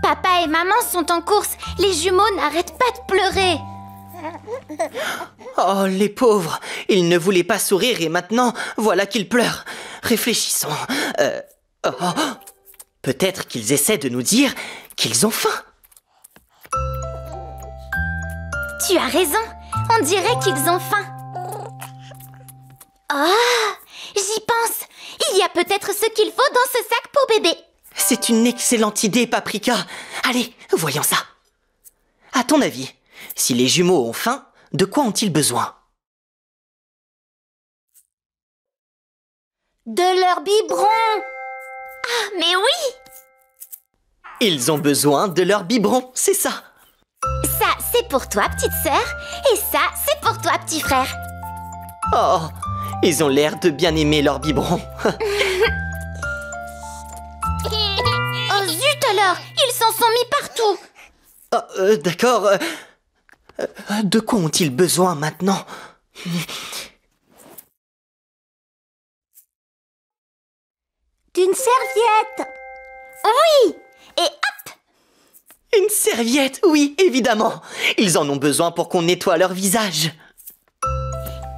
Papa et maman sont en course. Les jumeaux n'arrêtent pas de pleurer. Oh, les pauvres. Ils ne voulaient pas sourire et maintenant, voilà qu'ils pleurent. Réfléchissons. Peut-être qu'ils essaient de nous dire qu'ils ont faim. Tu as raison. On dirait qu'ils ont faim. Oh, j'y pense. Il y a peut-être ce qu'il faut dans ce sac pour bébé. C'est une excellente idée, Paprika. Allez, voyons ça. À ton avis, si les jumeaux ont faim, de quoi ont-ils besoin? De leur biberon. Ah, mais oui! Ils ont besoin de leur biberon, c'est ça. Ça, c'est pour toi, petite sœur. Et ça, c'est pour toi, petit frère. Oh, ils ont l'air de bien aimer leur biberon. Oh zut alors, ils s'en sont mis partout. Oh, d'accord. De quoi ont-ils besoin maintenant? D'une serviette. Oui. Et hop. Une serviette, oui, évidemment. Ils en ont besoin pour qu'on nettoie leur visage.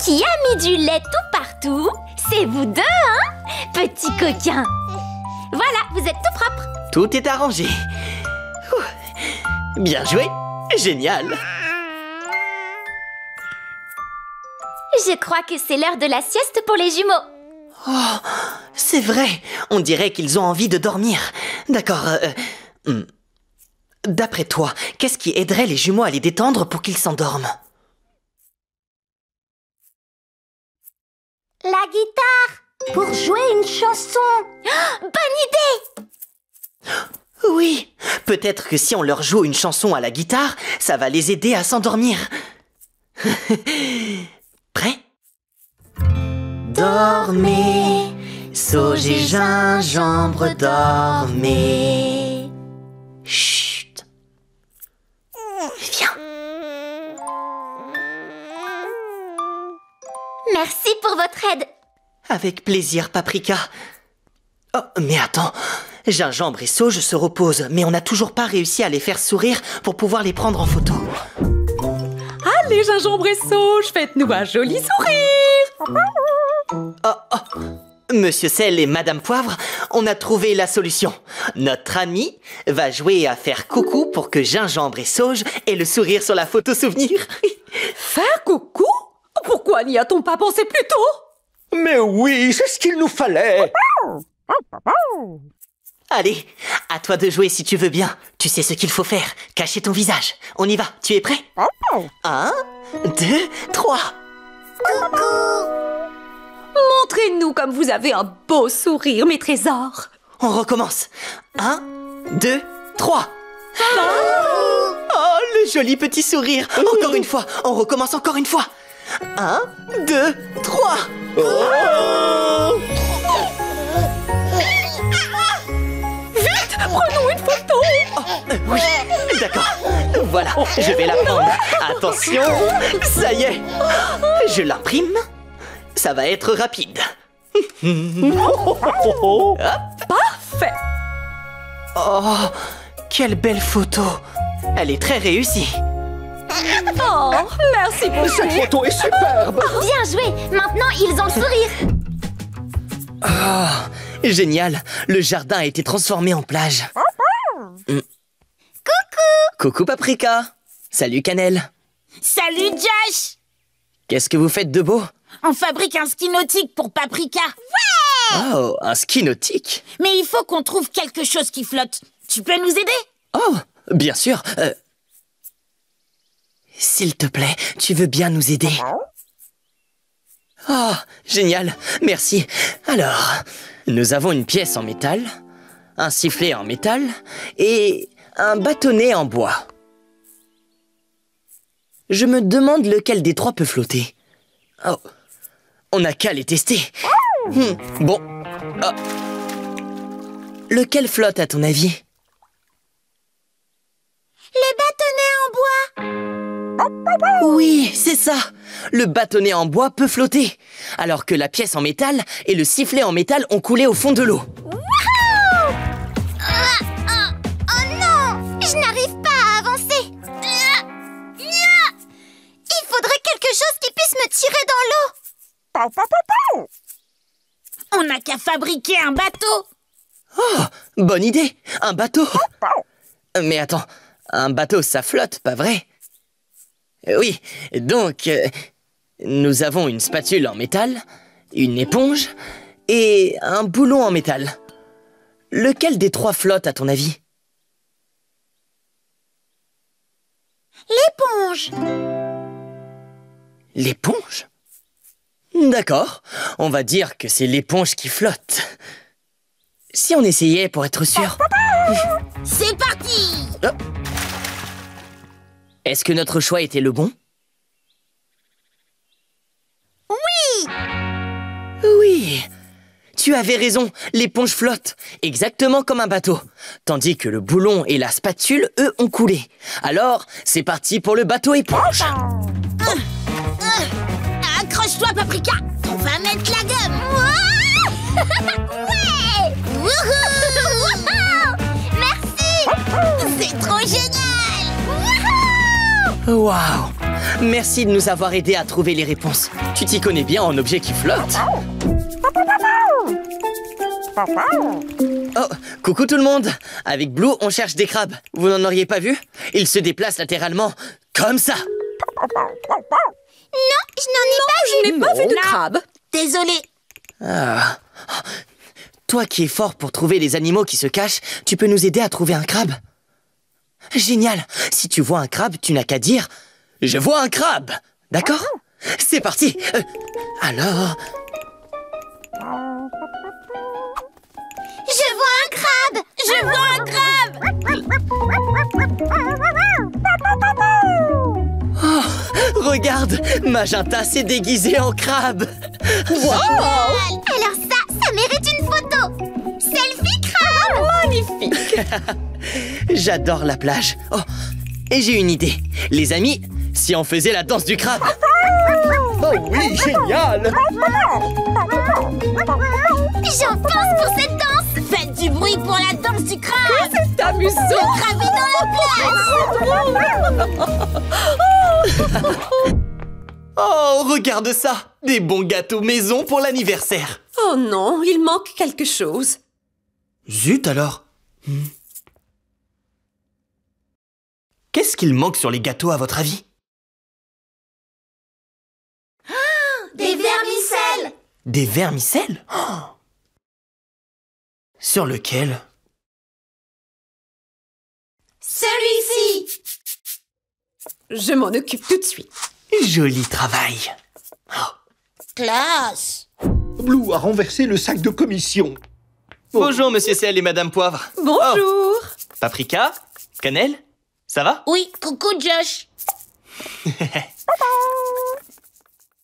Qui a mis du lait tout partout? C'est vous deux, hein? Petits coquins. Voilà, vous êtes tout propres. Tout est arrangé. Ouh. Bien joué. Génial. Je crois que c'est l'heure de la sieste pour les jumeaux. Oh, c'est vrai. On dirait qu'ils ont envie de dormir. D'accord. D'après toi, qu'est-ce qui aiderait les jumeaux à les détendre pour qu'ils s'endorment? La guitare. Pour jouer une chanson. Oh, bonne idée. Oui, peut-être que si on leur joue une chanson à la guitare, ça va les aider à s'endormir. Prêt? Dormez, sauge et gingembre, dormez. Chut. Viens. Merci pour votre aide. Avec plaisir, Paprika. Oh, mais attends. Gingembre et Sauge se reposent, mais on n'a toujours pas réussi à les faire sourire pour pouvoir les prendre en photo. Allez, Gingembre et Sauge, faites-nous un joli sourire. Monsieur Sel et Madame Poivre, on a trouvé la solution. Notre ami va jouer à faire coucou pour que Gingembre et Sauge aient le sourire sur la photo souvenir. Faire coucou? Pourquoi n'y a-t-on pas pensé plus tôt? Mais oui, c'est ce qu'il nous fallait. Allez, à toi de jouer si tu veux bien. Tu sais ce qu'il faut faire. Cacher ton visage. On y va. Tu es prêt? 1, 2, 3. Montrez-nous comme vous avez un beau sourire, mes trésors. On recommence. 1, 2, 3. Oh, le joli petit sourire. Encore une fois. On recommence encore une fois. 1, 2, 3. Vite, prenons une photo. Oui, d'accord. Voilà, je vais la prendre. Attention, ça y est. Je l'imprime. Ça va être rapide. Hop. Parfait. Oh, quelle belle photo. Elle est très réussie. Oh, merci beaucoup. Cette photo est superbe. Bien joué. Maintenant, ils ont le sourire. Oh, génial. Le jardin a été transformé en plage. Coucou Paprika. Salut Cannelle. Salut Josh. Qu'est-ce que vous faites de beau? On fabrique un ski nautique pour Paprika. Oh, un ski nautique. Mais il faut qu'on trouve quelque chose qui flotte. Tu peux nous aider? Oh, bien sûr. S'il te plaît, tu veux bien nous aider? Oh, génial. Merci. Alors, nous avons une pièce en métal, un sifflet en métal et un bâtonnet en bois. Je me demande lequel des trois peut flotter. Oh, on n'a qu'à les tester. Bon. Oh. Lequel flotte à ton avis? Le bâtonnet en bois. Oui, c'est ça. Le bâtonnet en bois peut flotter, alors que la pièce en métal et le sifflet en métal ont coulé au fond de l'eau. Oh non! Je n'arrive pas à avancer. Il faudrait quelque chose qui puisse me tirer dans l'eau. On n'a qu'à fabriquer un bateau. Oh, bonne idée, un bateau. Mais attends, un bateau ça flotte, pas vrai? Oui, donc, nous avons une spatule en métal, une éponge et un boulon en métal. Lequel des trois flotte à ton avis? L'éponge. L'éponge? D'accord, on va dire que c'est l'éponge qui flotte. Si on essayait pour être sûr. C'est parti! Oh. Est-ce que notre choix était le bon? Oui. Oui, tu avais raison, l'éponge flotte, exactement comme un bateau. Tandis que le boulon et la spatule, eux, ont coulé. Alors, c'est parti pour le bateau éponge. Accroche-toi, Paprika! On va mettre la gomme! Ouais. Wouhou. Merci. C'est trop génial! Wouhou. Waouh! Merci de nous avoir aidés à trouver les réponses. Tu t'y connais bien en objets qui flottent. Oh, coucou tout le monde! Avec Blue, on cherche des crabes. Vous n'en auriez pas vu? Ils se déplacent latéralement, comme ça. Non, je n'en ai pas vu. Je n'ai pas vu de crabe. Désolée. Ah. Toi qui es fort pour trouver les animaux qui se cachent, tu peux nous aider à trouver un crabe? Génial! Si tu vois un crabe, tu n'as qu'à dire « Je vois un crabe !» D'accord? C'est parti! Alors... Je vois un crabe. Je vois un crabe! Oh, regarde! Magenta s'est déguisée en crabe! Alors ça mérite une photo. Selfie crabe. Magnifique. J'adore la plage. Oh, et j'ai une idée. Les amis, si on faisait la danse du crabe? Oh oui, génial! J'en pense pour cette danse. Faites du bruit pour la danse du crabe! C'est amusant. Crabe est dans la place! Oh, regarde ça! Des bons gâteaux maison pour l'anniversaire! Oh non, il manque quelque chose. Zut alors! Qu'est-ce qu'il manque sur les gâteaux à votre avis? Des vermicelles. Des vermicelles? Oh. Sur lequel? Celui-ci. Je m'en occupe tout de suite. Joli travail! Classe! Blue a renversé le sac de commission. Bonjour, Monsieur Sel et Madame Poivre. Bonjour. Oh, Paprika? Cannelle? Ça va? Oui, coucou Josh!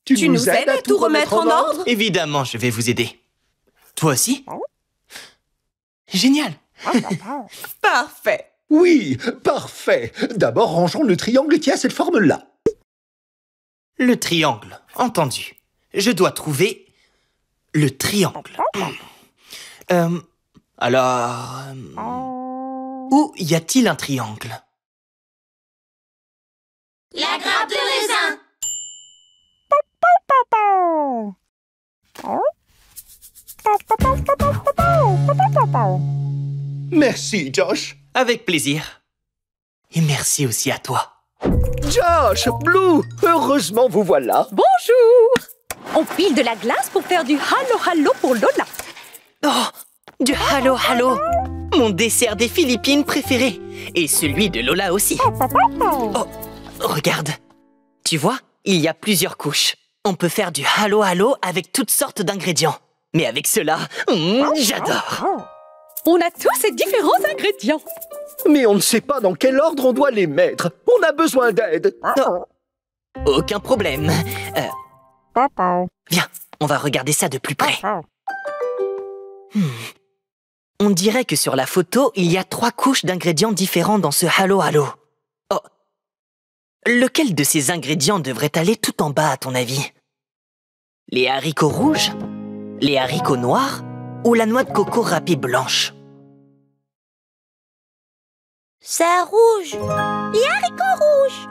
Tu nous aides à tout remettre en ordre? Évidemment, je vais vous aider. Toi aussi? Génial! Parfait. Oui, parfait. D'abord, rangeons le triangle qui a cette forme-là. Le triangle, entendu. Je dois trouver le triangle. Alors... où y a-t-il un triangle? La grappe de raisin. Merci, Josh. Avec plaisir. Et merci aussi à toi. Josh, Blue, heureusement vous voilà. Bonjour. On file de la glace pour faire du halo halo pour Lola. Oh, du halo halo, mon dessert des Philippines préféré. Et celui de Lola aussi. Oh, regarde. Tu vois, il y a plusieurs couches. On peut faire du halo halo avec toutes sortes d'ingrédients. Mais avec cela, j'adore. On a tous ces différents ingrédients. Mais on ne sait pas dans quel ordre on doit les mettre. On a besoin d'aide. Oh, aucun problème. Viens, on va regarder ça de plus près. On dirait que sur la photo, il y a 3 couches d'ingrédients différents dans ce halo halo. Oh, lequel de ces ingrédients devrait aller tout en bas à ton avis? Les haricots rouges? Les haricots noirs? Ou la noix de coco râpée blanche? C'est rouge. Les haricots rouges.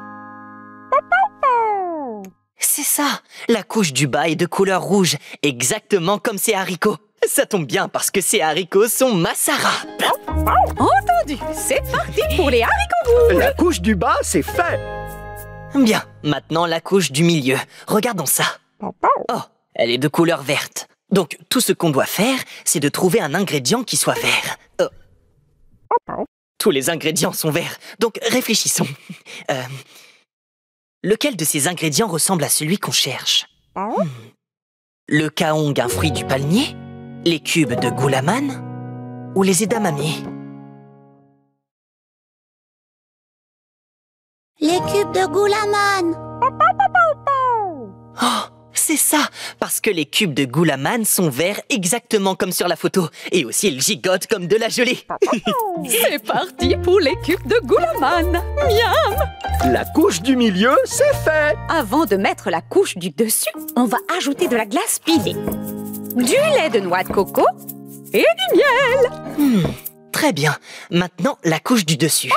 C'est ça, la couche du bas est de couleur rouge, exactement comme ces haricots. Ça tombe bien parce que ces haricots sont Massara. Entendu, c'est parti pour les haricots rouges. La couche du bas, c'est fait. Bien, maintenant la couche du milieu. Regardons ça. Oh, elle est de couleur verte. Donc tout ce qu'on doit faire, c'est de trouver un ingrédient qui soit vert. Tous les ingrédients sont verts, donc réfléchissons. Lequel de ces ingrédients ressemble à celui qu'on cherche? Le kaong, un fruit du palmier? Les cubes de goulaman? Ou les edamame? Les cubes de goulaman. Oh, c'est ça, parce que les cubes de goulaman sont verts exactement comme sur la photo. Et aussi, ils gigotent comme de la gelée. C'est parti pour les cubes de goulaman. Miam! La couche du milieu, c'est fait. Avant de mettre la couche du dessus, on va ajouter de la glace pilée, du lait de noix de coco et du miel. Très bien. Maintenant, la couche du dessus.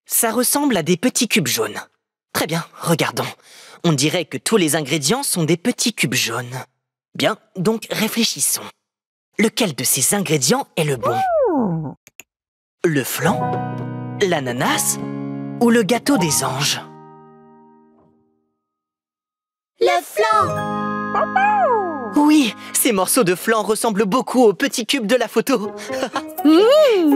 Ça ressemble à des petits cubes jaunes. Très bien, regardons. On dirait que tous les ingrédients sont des petits cubes jaunes. Bien, donc réfléchissons. Lequel de ces ingrédients est le bon? Le flan? L'ananas? Ou le gâteau des anges? Le flan. Oui, ces morceaux de flan ressemblent beaucoup aux petits cubes de la photo.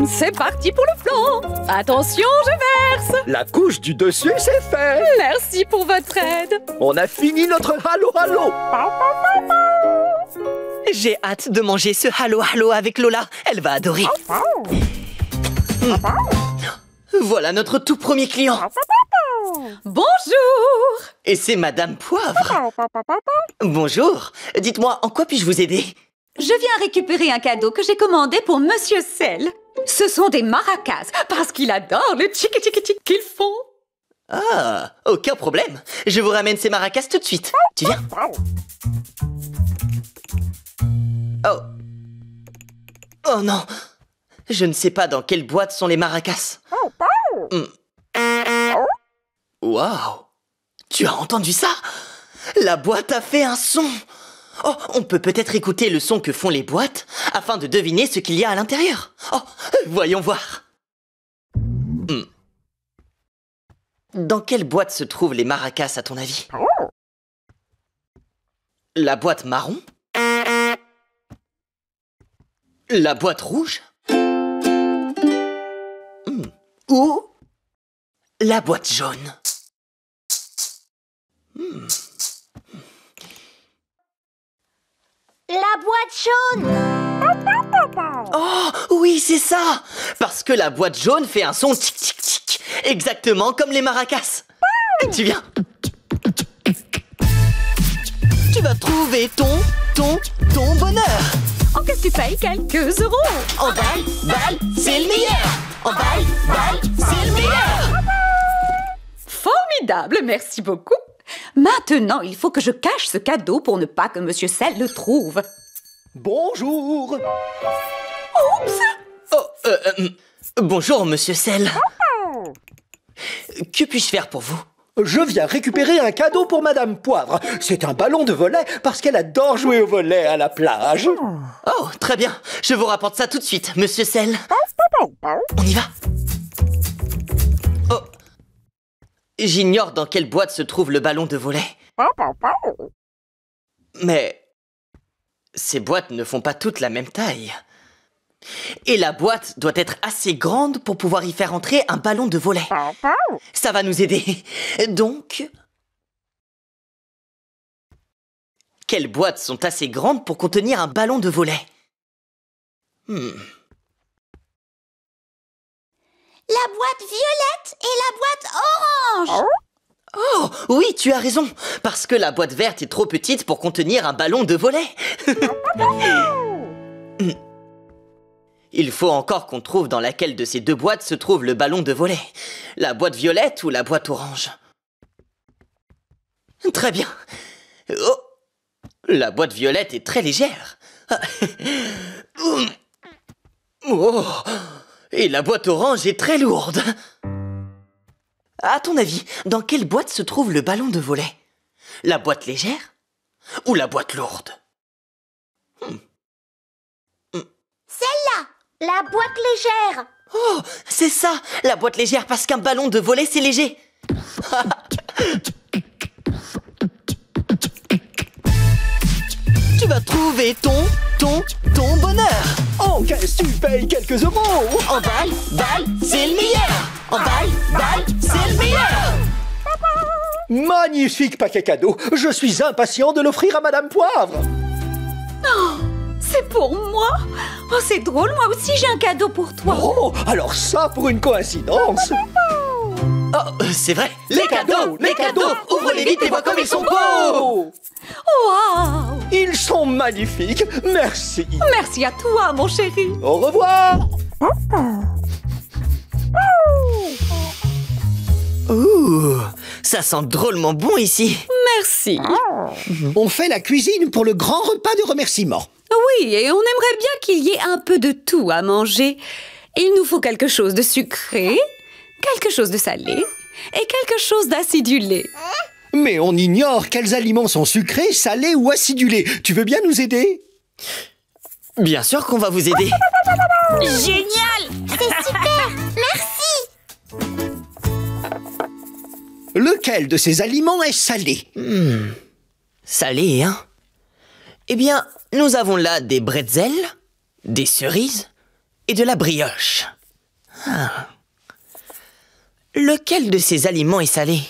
C'est parti pour le flan. Attention, je verse. La couche du dessus, c'est fait. Merci pour votre aide. On a fini notre halo halo. J'ai hâte de manger ce halo halo avec Lola. Elle va adorer. Voilà notre tout premier client. Bonjour. Et c'est Madame Poivre. Bonjour. Dites-moi, en quoi puis-je vous aider? Je viens récupérer un cadeau que j'ai commandé pour Monsieur Sel. Ce sont des maracas, parce qu'il adore le tchiki-tchiki-tchik qu'ils font. Ah, aucun problème. Je vous ramène ces maracas tout de suite. Tu viens? Oh. Oh non. Je ne sais pas dans quelle boîte sont les maracas. Waouh. Tu as entendu ça? La boîte a fait un son. Oh, on peut peut-être écouter le son que font les boîtes afin de deviner ce qu'il y a à l'intérieur. Oh, voyons voir. Dans quelle boîte se trouvent les maracas, à ton avis? La boîte marron? La boîte rouge? Ou la boîte jaune? La boîte jaune. Oh, oui, c'est ça! Parce que la boîte jaune fait un son tic-tic-tic, exactement comme les maracas. Tu viens? Tu vas trouver ton bonheur. En que tu payes quelques euros. En balle, c'est le meilleur. En balle, c'est le meilleur. Formidable, merci beaucoup. Maintenant, il faut que je cache ce cadeau pour ne pas que Monsieur Sel le trouve. Bonjour. Oups! Oh, bonjour, Monsieur Sel. Que puis-je faire pour vous? Je viens récupérer un cadeau pour Madame Poivre. C'est un ballon de volley parce qu'elle adore jouer au volley à la plage. Oh, très bien. Je vous rapporte ça tout de suite, Monsieur Sel. On y va. Oh. J'ignore dans quelle boîte se trouve le ballon de volley. Mais ces boîtes ne font pas toutes la même taille. Et la boîte doit être assez grande pour pouvoir y faire entrer un ballon de volley. Ça va nous aider. Donc, quelles boîtes sont assez grandes pour contenir un ballon de volley? La boîte violette et la boîte orange. Oh, oui, tu as raison. Parce que la boîte verte est trop petite pour contenir un ballon de volley. Il faut encore qu'on trouve dans laquelle de ces deux boîtes se trouve le ballon de volley. La boîte violette ou la boîte orange? Très bien. Oh, la boîte violette est très légère. Oh, Et la boîte orange est très lourde. À ton avis, dans quelle boîte se trouve le ballon de volley? La boîte légère ou la boîte lourde? Celle-là, la boîte légère. Oh, c'est ça, la boîte légère, parce qu'un ballon de volley, c'est léger. Tu vas trouver ton bonheur. Encaisse, tu payes quelques euros. En balle, c'est le meilleur. En balle, c'est le meilleur. Magnifique paquet cadeau. Je suis impatient de l'offrir à Madame Poivre. C'est pour moi? Oh, c'est drôle, moi aussi j'ai un cadeau pour toi. Oh, alors ça pour une coïncidence. Oh, c'est vrai. Les cadeaux. Ouvre-les vite et vois comme ils sont beaux. Oh, Waouh! ils sont magnifiques. Merci. Merci à toi, mon chéri. Au revoir. Ouh, ça sent drôlement bon ici. Merci. On fait la cuisine pour le grand repas de remerciement. Oui, et on aimerait bien qu'il y ait un peu de tout à manger. Il nous faut quelque chose de sucré, quelque chose de salé et quelque chose d'acidulé. Mais on ignore quels aliments sont sucrés, salés ou acidulés. Tu veux bien nous aider? Bien sûr qu'on va vous aider. Génial! C'est super. Merci. Lequel de ces aliments est salé? Salé, hein? Eh bien, nous avons là des bretzels, des cerises et de la brioche. Ah. Lequel de ces aliments est salé?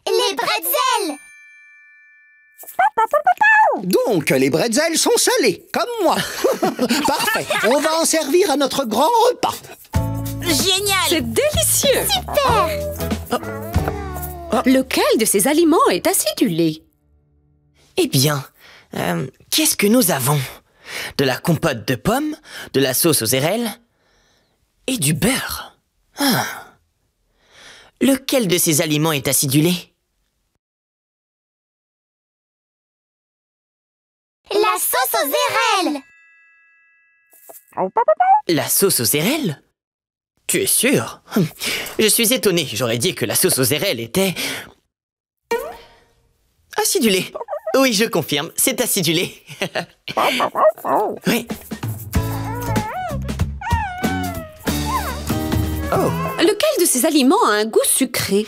Les bretzels. Donc, les bretzels sont salés, comme moi. Parfait, on va en servir à notre grand repas. Génial! C'est délicieux. Super. Lequel de ces aliments est acidulé? Eh bien, qu'est-ce que nous avons? De la compote de pommes, de la sauce aux érelles et du beurre. Ah. Lequel de ces aliments est acidulé? La sauce aux érelles. La sauce aux érelles? Tu es sûr? Je suis étonné, j'aurais dit que la sauce aux érelles était... acidulée. Oui, je confirme, c'est acidulé. Oui. Oh, Lequel de ces aliments a un goût sucré?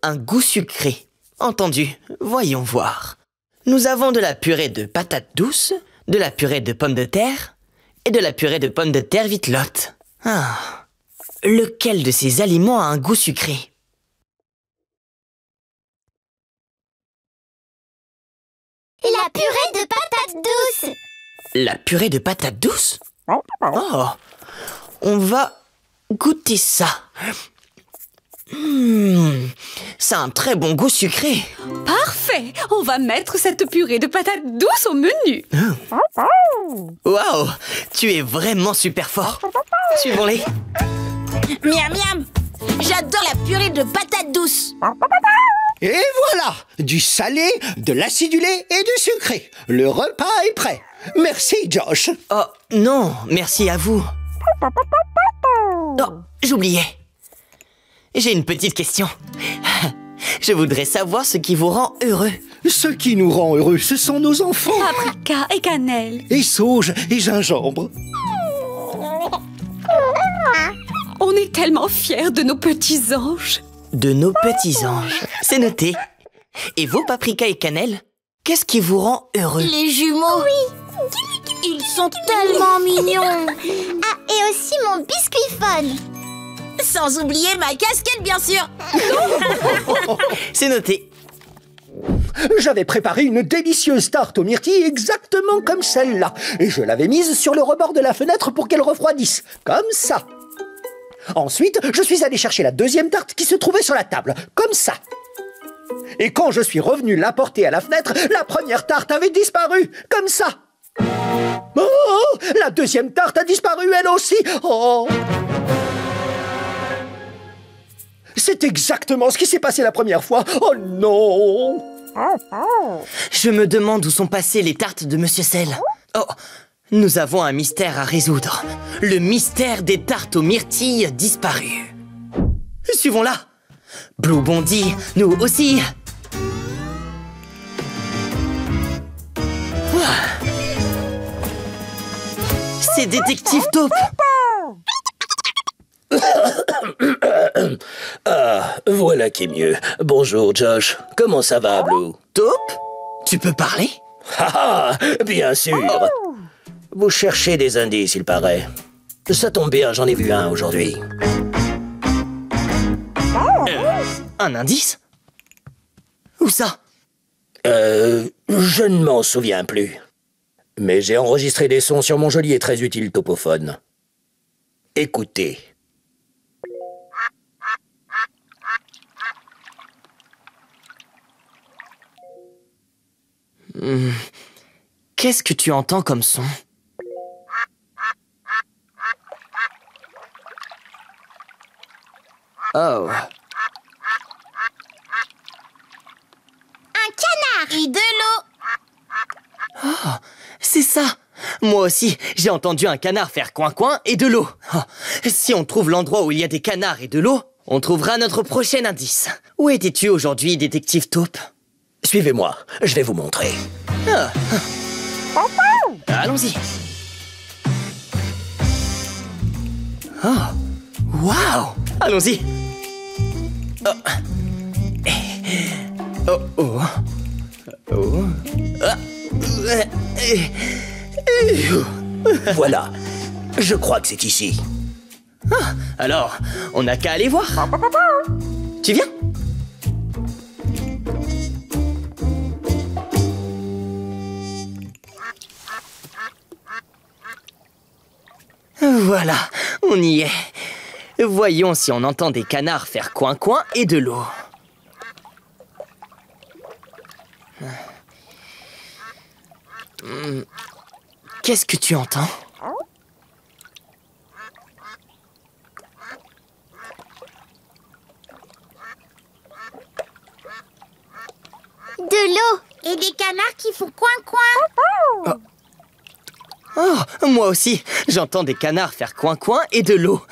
un goût sucré. Entendu, voyons voir. Nous avons de la purée de patates douces, de la purée de pommes de terre et de la purée de pommes de terre vitelotte. Ah. Lequel de ces aliments a un goût sucré? La purée de patates douces. La purée de patates douces? Oh, on va goûter ça. Ça a un très bon goût sucré. Parfait! On va mettre cette purée de patates douces au menu. Waouh, tu es vraiment super fort. Suivons-les. Miam miam! J'adore la purée de patates douces. Et voilà, du salé, de l'acidulé et du sucré. Le repas est prêt. Merci, Josh. Oh, non, merci à vous. Oh, j'oubliais. J'ai une petite question. Je voudrais savoir ce qui vous rend heureux. Ce qui nous rend heureux, ce sont nos enfants. Paprika et cannelle. Et sauge et gingembre. On est tellement fiers de nos petits anges. De nos petits anges. C'est noté. Et vous, paprika et cannelle, qu'est-ce qui vous rend heureux? Les jumeaux. Oui. Ils sont tellement mignons. Ah, et aussi mon biscuiphone. Sans oublier ma casquette, bien sûr. C'est noté. J'avais préparé une délicieuse tarte aux myrtilles exactement comme celle-là. Et je l'avais mise sur le rebord de la fenêtre pour qu'elle refroidisse. Comme ça. Ensuite, je suis allé chercher la deuxième tarte qui se trouvait sur la table. Comme ça. Et quand je suis revenu la porter à la fenêtre, la première tarte avait disparu. Comme ça. Oh, la deuxième tarte a disparu elle aussi. Oh. C'est exactement ce qui s'est passé la première fois. Oh non! Je me demande où sont passées les tartes de Monsieur Sel. Oh, Nous avons un mystère à résoudre. Le mystère des tartes aux myrtilles disparues. Suivons-la. Blue bondit, nous aussi. C'est Détective Taupe. Ah, voilà qui est mieux. Bonjour, Josh. Comment ça va, Blue? Taupe, tu peux parler? Ah, bien sûr. Vous cherchez des indices, il paraît. Ça tombe bien, j'en ai vu un aujourd'hui. Un indice? Où ça? Je ne m'en souviens plus. Mais j'ai enregistré des sons sur mon joli et très utile topophone. Écoutez. Qu'est-ce que tu entends comme son? Oh. Un canard et de l'eau. Oh, c'est ça. Moi aussi, j'ai entendu un canard faire coin-coin et de l'eau. Oh, si on trouve l'endroit où il y a des canards et de l'eau, on trouvera notre prochain indice. Où étais-tu aujourd'hui, Détective Taupe? Suivez-moi, je vais vous montrer. Ah. Allons-y. Oh, waouh! Allons-y. Oh. Oh, oh. Oh. Ah. Voilà, je crois que c'est ici. Ah, alors, on n'a qu'à aller voir. Tu viens? Voilà, on y est. Voyons si on entend des canards faire coin-coin et de l'eau. Qu'est-ce que tu entends? De l'eau et des canards qui font coin-coin. Oh, moi aussi, j'entends des canards faire coin-coin et de l'eau.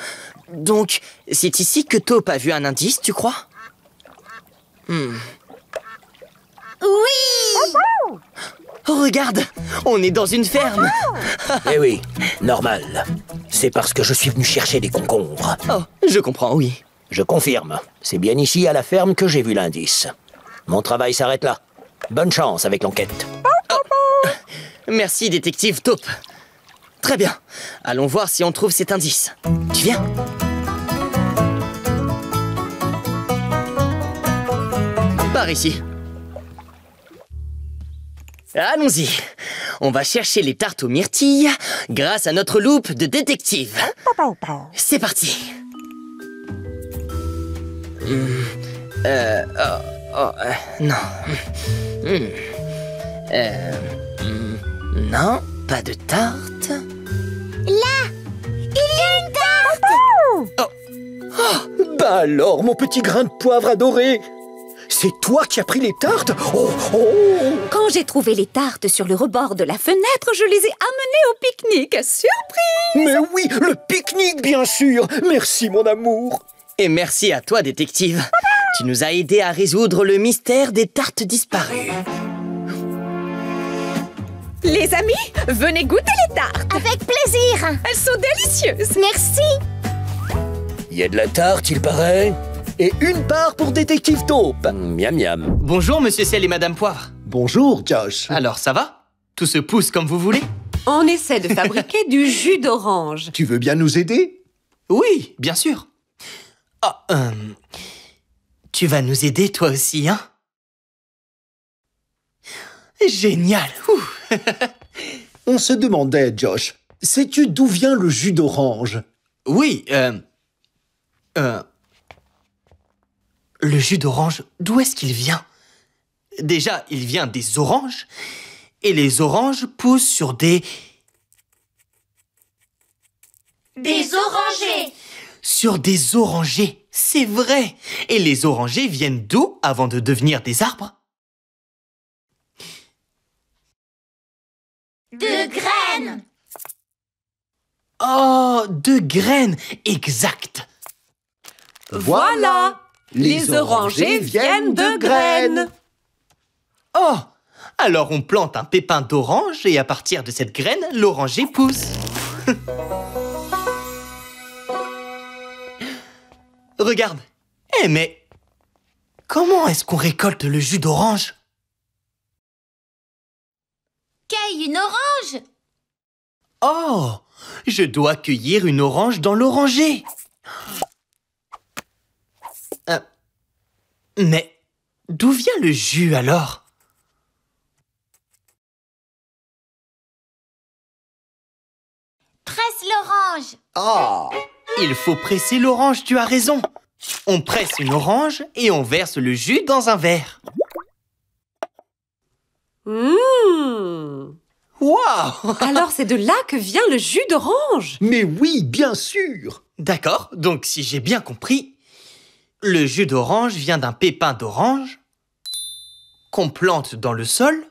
Donc, c'est ici que Taupe a vu un indice, tu crois? Oui. Oh, regarde, on est dans une ferme. Eh oui, normal. C'est parce que je suis venu chercher des concombres. Oh, je comprends, oui. Je confirme, c'est bien ici à la ferme que j'ai vu l'indice. Mon travail s'arrête là. Bonne chance avec l'enquête. Merci, Détective Taupe. Très bien, allons voir si on trouve cet indice. Tu viens? Par ici. Allons-y. On va chercher les tartes aux myrtilles grâce à notre loupe de détective. C'est parti. Non. Non, pas de tarte. Là, il y a une tarte. Bah alors, mon petit grain de poivre adoré! C'est toi qui as pris les tartes? Oh, oh! Quand j'ai trouvé les tartes sur le rebord de la fenêtre, je les ai amenées au pique-nique. Surprise! Mais oui, le pique-nique, bien sûr! Merci, mon amour! Et merci à toi, détective. Tu nous as aidés à résoudre le mystère des tartes disparues. Les amis, venez goûter les tartes. Avec plaisir. Elles sont délicieuses. Merci. Il y a de la tarte, il paraît. Et une part pour Détective Taupe! Miam miam. Bonjour, Monsieur Ciel et Madame Poivre. Bonjour, Josh. Alors, ça va? Tout se pousse comme vous voulez? On essaie de fabriquer du jus d'orange. Tu veux bien nous aider? Oui, bien sûr. Ah, tu vas nous aider, toi aussi, hein? Génial! Ouh. On se demandait, Josh, sais-tu d'où vient le jus d'orange? Oui, le jus d'orange, d'où est-ce qu'il vient? Déjà, il vient des oranges, et les oranges poussent sur des orangers. Sur des orangers, c'est vrai. Et les orangers viennent d'où avant de devenir des arbres? De graines. Oh, de graines, exact. Voilà! Les orangers viennent de graines. Oh, alors on plante un pépin d'orange et à partir de cette graine, l'oranger pousse. Regarde. Eh mais, comment est-ce qu'on récolte le jus d'orange? Cueille une orange! Oh, je dois cueillir une orange dans l'oranger. Mais d'où vient le jus alors? Presse l'orange! Ah! Il faut presser l'orange, tu as raison. On presse une orange et on verse le jus dans un verre. Waouh! Alors c'est de là que vient le jus d'orange. Mais oui, bien sûr! D'accord, donc si j'ai bien compris, le jus d'orange vient d'un pépin d'orange qu'on plante dans le sol,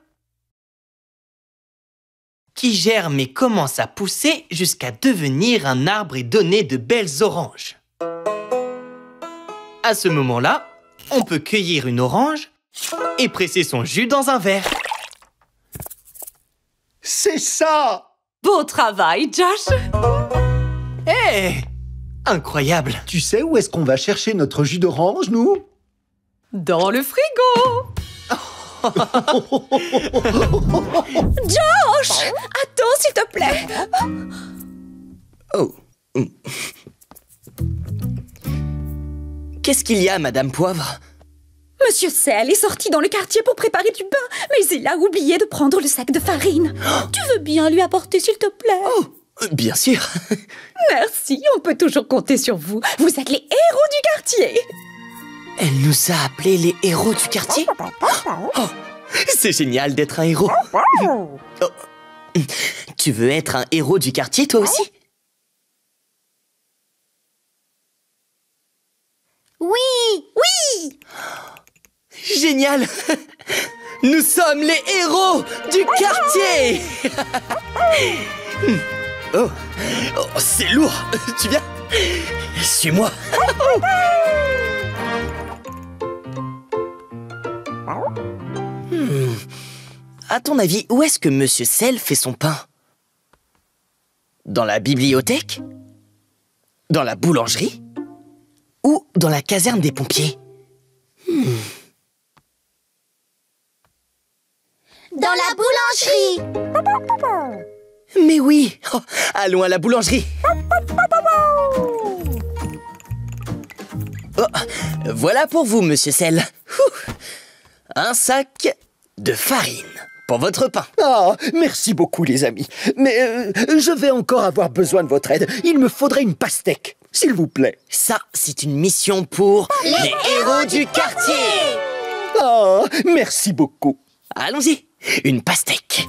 qui germe et commence à pousser jusqu'à devenir un arbre et donner de belles oranges. À ce moment-là, on peut cueillir une orange et presser son jus dans un verre. C'est ça! Beau travail, Josh. Hé! Incroyable! Tu sais où est-ce qu'on va chercher notre jus d'orange, nous? Dans le frigo. Josh! Attends, s'il te plaît. Oh. Qu'est-ce qu'il y a, Madame Poivre? Monsieur Sel est sorti dans le quartier pour préparer du pain, mais il a oublié de prendre le sac de farine. Tu veux bien lui apporter, s'il te plaît? Oh, bien sûr. Merci, on peut toujours compter sur vous. Vous êtes les héros du quartier. Elle nous a appelés les héros du quartier? Oh, c'est génial d'être un héros. Oh. Tu veux être un héros du quartier, toi aussi? Oui, oui. Génial! Nous sommes les héros du quartier! Oh, c'est lourd! Tu viens? Suis-moi! À ton avis, où est-ce que Monsieur Sel fait son pain? Dans la bibliothèque? Dans la boulangerie? Ou dans la caserne des pompiers? Dans la boulangerie. Mais oui! Oh, allons à la boulangerie! Oh, voilà pour vous, Monsieur Sel. Ouh, un sac de farine pour votre pain. Ah, merci beaucoup, les amis. Mais je vais encore avoir besoin de votre aide. Il me faudrait une pastèque, s'il vous plaît. Ça, c'est une mission pour les héros du quartier! Ah, merci beaucoup. Allons-y! Une pastèque.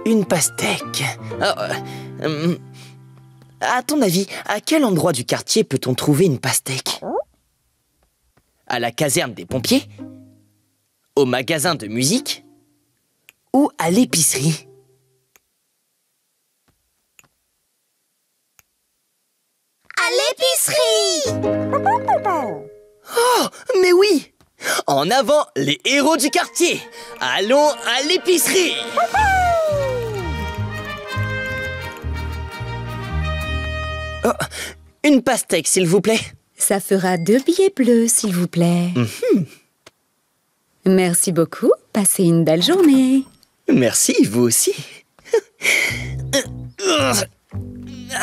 Une pastèque. À ton avis, à quel endroit du quartier peut-on trouver une pastèque? À la caserne des pompiers? Au magasin de musique? Ou à l'épicerie? À l'épicerie. Oh, mais oui! En avant, les héros du quartier! Allons à l'épicerie! Oh, une pastèque, s'il vous plaît. Ça fera 2 billets bleus, s'il vous plaît. Merci beaucoup. Passez une belle journée. Merci, vous aussi.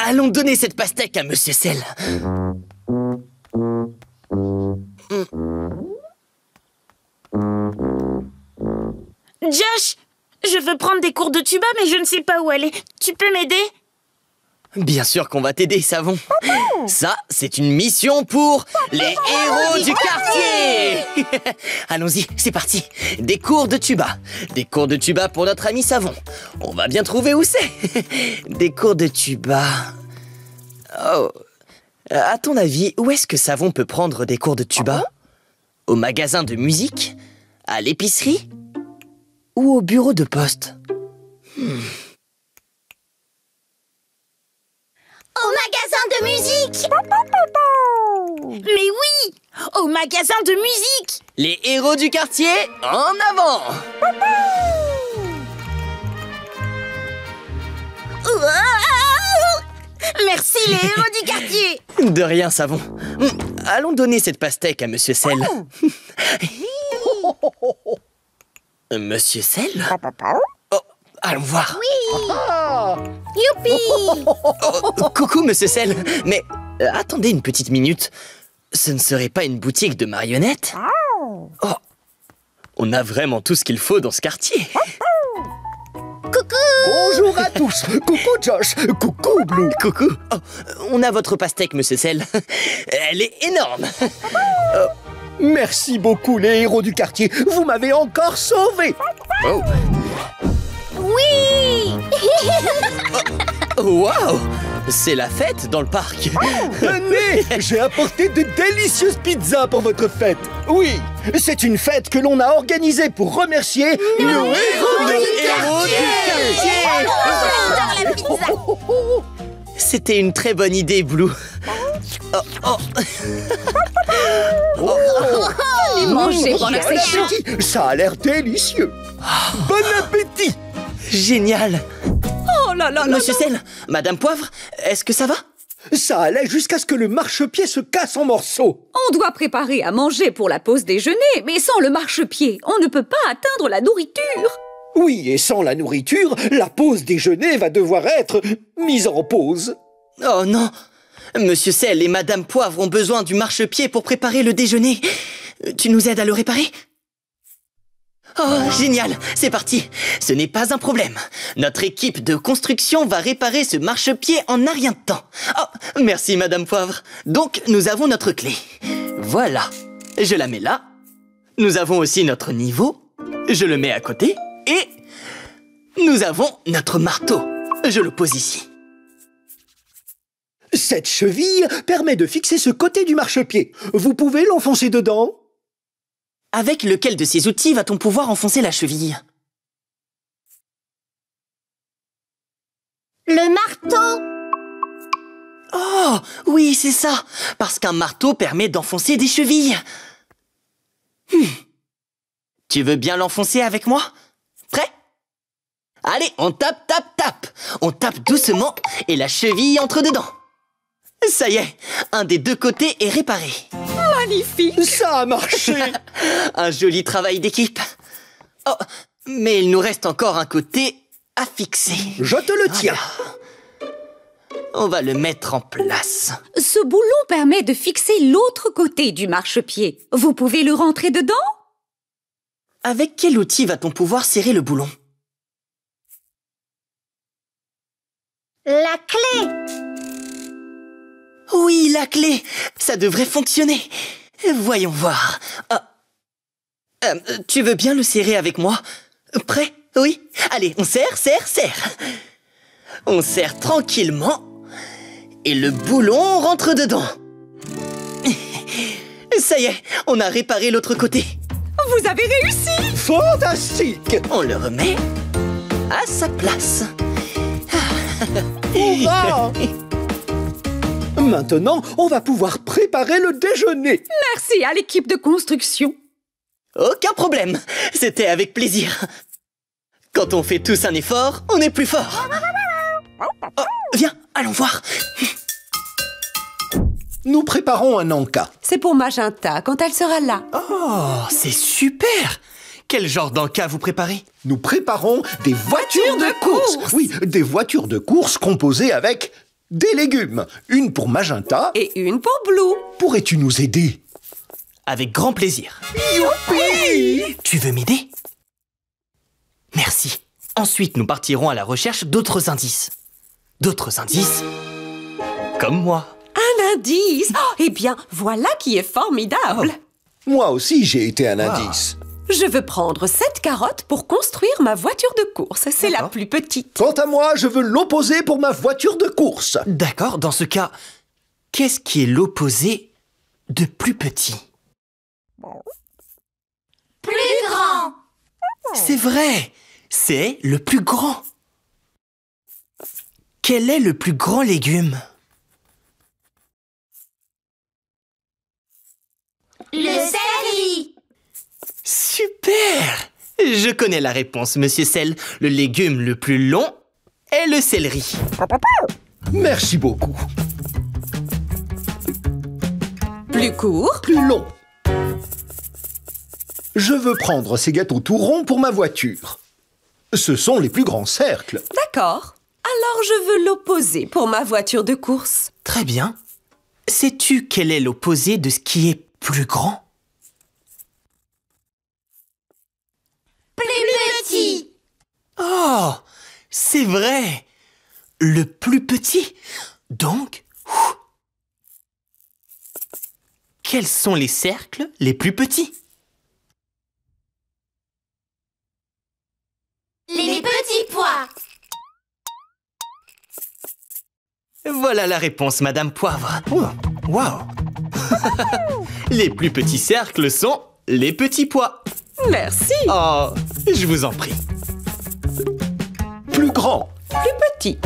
Allons donner cette pastèque à Monsieur Sel. Josh, je veux prendre des cours de tuba, mais je ne sais pas où aller. Tu peux m'aider? Bien sûr qu'on va t'aider, Savon. Ça, c'est une mission pour les héros du quartier. Allons-y, c'est parti. Des cours de tuba. Des cours de tuba pour notre ami Savon. On va bien trouver où c'est. Des cours de tuba. Oh. À ton avis, où est-ce que Savon peut prendre des cours de tuba? Au magasin de musique? À l'épicerie? Ou au bureau de poste? Au magasin de musique. Mais oui, au magasin de musique. Les héros du quartier, en avant! Merci les héros du quartier. De rien, Savon. Allons donner cette pastèque à Monsieur Sel. Monsieur Sel? Oh, allons voir. Youpi. Coucou, Monsieur Sel. Mais attendez une petite minute. Ce ne serait pas une boutique de marionnettes? Oh, on a vraiment tout ce qu'il faut dans ce quartier. Bonjour à tous. Coucou Josh. Coucou Blue. Coucou. Oh, on a votre pastèque, Monsieur Sel. Elle est énorme. Merci beaucoup les héros du quartier. Vous m'avez encore sauvé. Oh. Oui. Waouh! C'est la fête dans le parc. Venez, j'ai apporté de délicieuses pizzas pour votre fête. Oui, c'est une fête que l'on a organisée pour remercier nos héros du quartier. C'était une très bonne idée, Blue. Les manger pendant que c'est chaud. Ça a l'air délicieux. Bon appétit. Génial. Oh là là là. Monsieur Sel, Madame Poivre, est-ce que ça va? Ça allait jusqu'à ce que le marchepied se casse en morceaux. On doit préparer à manger pour la pause déjeuner, mais sans le marchepied, on ne peut pas atteindre la nourriture. Oui, et sans la nourriture, la pause déjeuner va devoir être mise en pause. Oh non! Monsieur Sel et Madame Poivre ont besoin du marchepied pour préparer le déjeuner. Tu nous aides à le réparer? Oh, génial! C'est parti! Ce n'est pas un problème. Notre équipe de construction va réparer ce marchepied en un rien de temps. Oh, merci Madame Poivre. Donc, nous avons notre clé. Voilà. Je la mets là. Nous avons aussi notre niveau. Je le mets à côté. Et nous avons notre marteau. Je le pose ici. Cette cheville permet de fixer ce côté du marchepied. Vous pouvez l'enfoncer dedans? Avec lequel de ces outils va-t-on pouvoir enfoncer la cheville? Le marteau. Oh, oui, c'est ça. Parce qu'un marteau permet d'enfoncer des chevilles. Tu veux bien l'enfoncer avec moi? Prêt? Allez, on tape, tape, tape. On tape doucement et la cheville entre dedans. Ça y est, un des deux côtés est réparé. Magnifique! Ça a marché. Un joli travail d'équipe. Oh, mais il nous reste encore un côté à fixer. Je te le tiens. On va le mettre en place. Ce boulon permet de fixer l'autre côté du marchepied. Vous pouvez le rentrer dedans? Avec quel outil va-t-on pouvoir serrer le boulon? La clé. Oui, la clé. Ça devrait fonctionner. Voyons voir. Tu veux bien le serrer avec moi? Prêt? Oui. Allez, on serre, serre, serre. On serre tranquillement. Et le boulon rentre dedans. Ça y est, on a réparé l'autre côté. Vous avez réussi! Fantastique. On le remet à sa place. Hourra! Maintenant, on va pouvoir préparer le déjeuner. Merci à l'équipe de construction. Aucun problème. C'était avec plaisir. Quand on fait tous un effort, on est plus fort. Oh, viens, allons voir. Nous préparons un encas. C'est pour Magenta quand elle sera là. Oh, c'est super! Quel genre d'encas vous préparez? Nous préparons des voitures de course. Oui, des voitures de course composées avec des légumes. Une pour Magenta. Et une pour Blue. Pourrais-tu nous aider? Avec grand plaisir. Youpi! Tu veux m'aider? Merci. Ensuite, nous partirons à la recherche d'autres indices. D'autres indices comme moi. Un indice! Oh, eh bien, voilà qui est formidable. Moi aussi, j'ai été un indice. Je veux prendre cette carotte pour construire ma voiture de course. C'est la plus petite. Quant à moi, je veux l'opposé pour ma voiture de course. D'accord, dans ce cas, qu'est-ce qui est l'opposé de plus petit? Plus grand. C'est vrai, c'est le plus grand. Quel est le plus grand légume? Le céleri. Super! Je connais la réponse, Monsieur Sel. Le légume le plus long est le céleri. Merci beaucoup. Plus court. Plus long. Je veux prendre ces gâteaux tout ronds pour ma voiture. Ce sont les plus grands cercles. D'accord. Alors je veux l'opposé pour ma voiture de course. Très bien. Sais-tu quel est l'opposé de ce qui est plus grand? Plus petit. Oh, c'est vrai. Le plus petit. Donc, quels sont les cercles les plus petits? Les petits pois. Voilà la réponse, Madame Poivre. Oh, wow. Les plus petits cercles sont les petits pois. Merci. Oh, je vous en prie. Plus grand. Plus petit.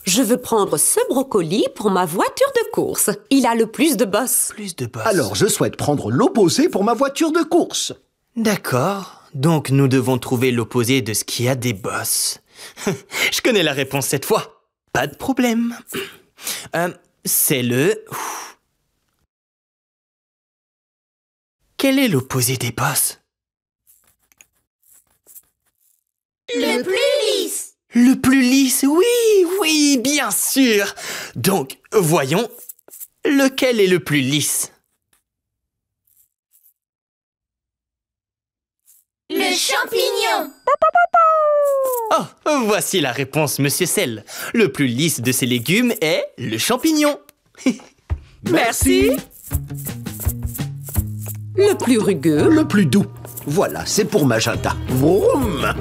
Je veux prendre ce brocoli pour ma voiture de course. Il a le plus de bosses. Plus de bosses. Alors je souhaite prendre l'opposé pour ma voiture de course. D'accord. Donc nous devons trouver l'opposé de ce qui a des bosses. Je connais la réponse cette fois. Pas de problème. C'est le... Quel est l'opposé des bosses? Le plus lisse. Le plus lisse, oui, bien sûr. Donc, voyons, lequel est le plus lisse? Le champignon. Oh, voici la réponse, Monsieur Sel. Le plus lisse de ces légumes est le champignon. Merci. Le plus rugueux. Le plus doux. Voilà, c'est pour Magenta. Vroom!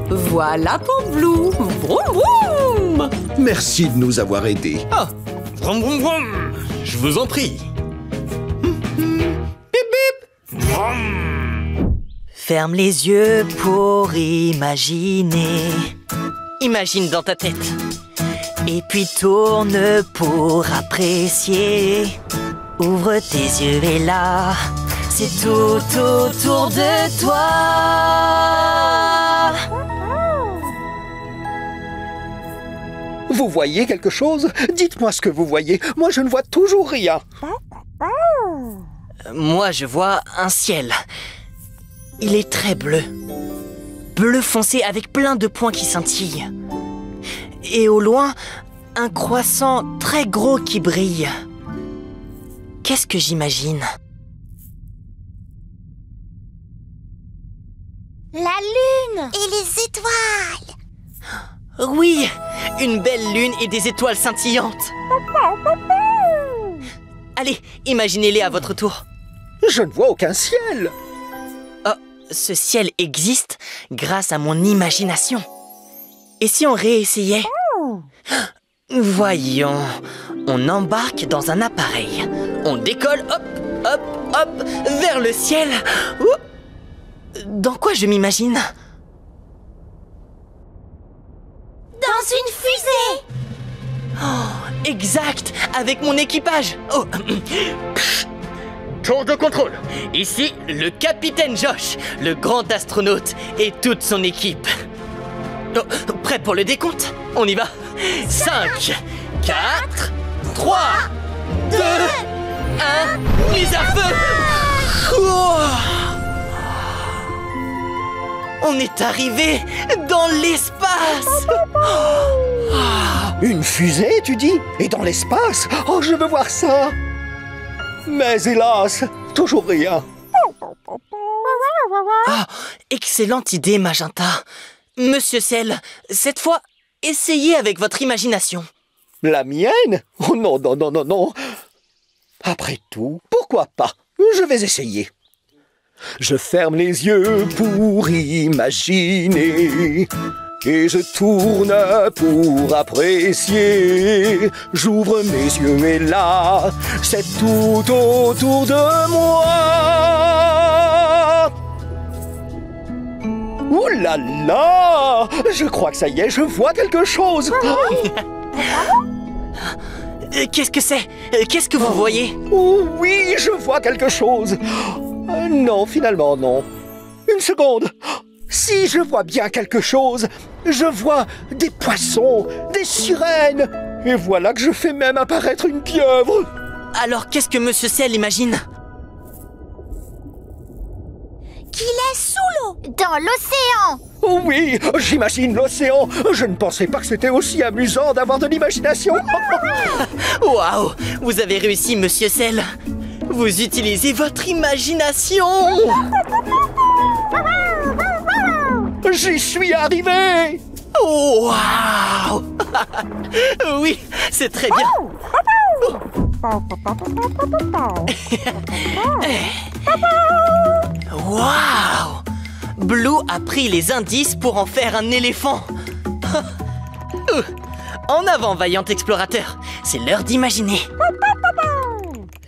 Voilà pour Blue. Vroom, vroom. Merci de nous avoir aidés. Ah, vroom, vroom, vroom. Je vous en prie. Bip, bip. Vroom. Ferme les yeux pour imaginer. Imagine dans ta tête. Et puis tourne pour apprécier. Ouvre tes yeux et là, c'est tout autour de toi. Vous voyez quelque chose? Dites-moi ce que vous voyez. Moi, je ne vois toujours rien. Moi, je vois un ciel. Il est très bleu. Bleu foncé avec plein de points qui scintillent. Et au loin, un croissant très gros qui brille. Qu'est-ce que j'imagine? La lune et les étoiles. Oui, une belle lune et des étoiles scintillantes. Allez, imaginez-les à votre tour. Je ne vois aucun ciel. Oh, ce ciel existe grâce à mon imagination. Et si on réessayait? Voyons, on embarque dans un appareil. On décolle, hop, hop, hop, vers le ciel. Dans quoi je m'imagine? Dans une fusée. Oh, exact, avec mon équipage. Oh. Tour de contrôle. Ici, le capitaine Josh, le grand astronaute et toute son équipe. Oh, prêt pour le décompte? On y va. 5, 4, 3, 2, 1, mise à feu. Oh. On est arrivé dans l'espace. Une fusée, tu dis? Et dans l'espace? Oh, je veux voir ça. Mais hélas, toujours rien. Oh, excellente idée, Magenta. Monsieur Sel, cette fois, essayez avec votre imagination. La mienne? Oh non, non, non, non, non. Après tout, pourquoi pas? Je vais essayer. Je ferme les yeux pour imaginer. Et je tourne pour apprécier. J'ouvre mes yeux et là, c'est tout autour de moi. Ouh là là! Je crois que ça y est, je vois quelque chose. Qu'est-ce que c'est? Qu'est-ce que vous voyez? Oh oui, je vois quelque chose. Non, finalement, non. Une seconde. Si je vois bien quelque chose, je vois des poissons, des sirènes. Et voilà que je fais même apparaître une pieuvre. Alors, qu'est-ce que Monsieur Ciel imagine? Qu'il est sous l'eau, dans l'océan. Oh oui, j'imagine l'océan. Je ne pensais pas que c'était aussi amusant d'avoir de l'imagination. Waouh! Vous avez réussi, Monsieur Ciel. Vous utilisez votre imagination. J'y suis arrivé. Waouh! Oui, c'est très bien. Waouh! Blue a pris les indices pour en faire un éléphant. En avant, vaillant explorateur. C'est l'heure d'imaginer.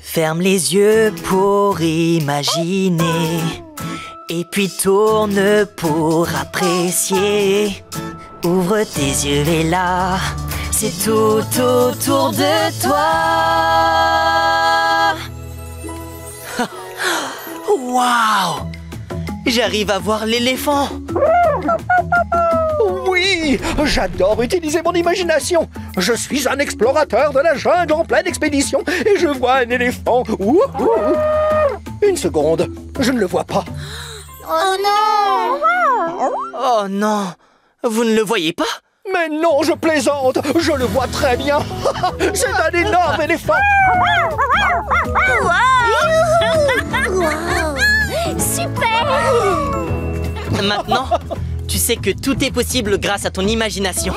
Ferme les yeux pour imaginer. Et puis tourne pour apprécier. Ouvre tes yeux et là, c'est tout autour de toi. Waouh! J'arrive à voir l'éléphant. Oui, j'adore utiliser mon imagination. Je suis un explorateur de la jungle en pleine expédition et je vois un éléphant. Wouhou! Une seconde, je ne le vois pas. Oh non! Oh non! Vous ne le voyez pas? Mais non, je plaisante. Je le vois très bien. C'est un énorme éléphant. Super! Maintenant, tu sais que tout est possible grâce à ton imagination.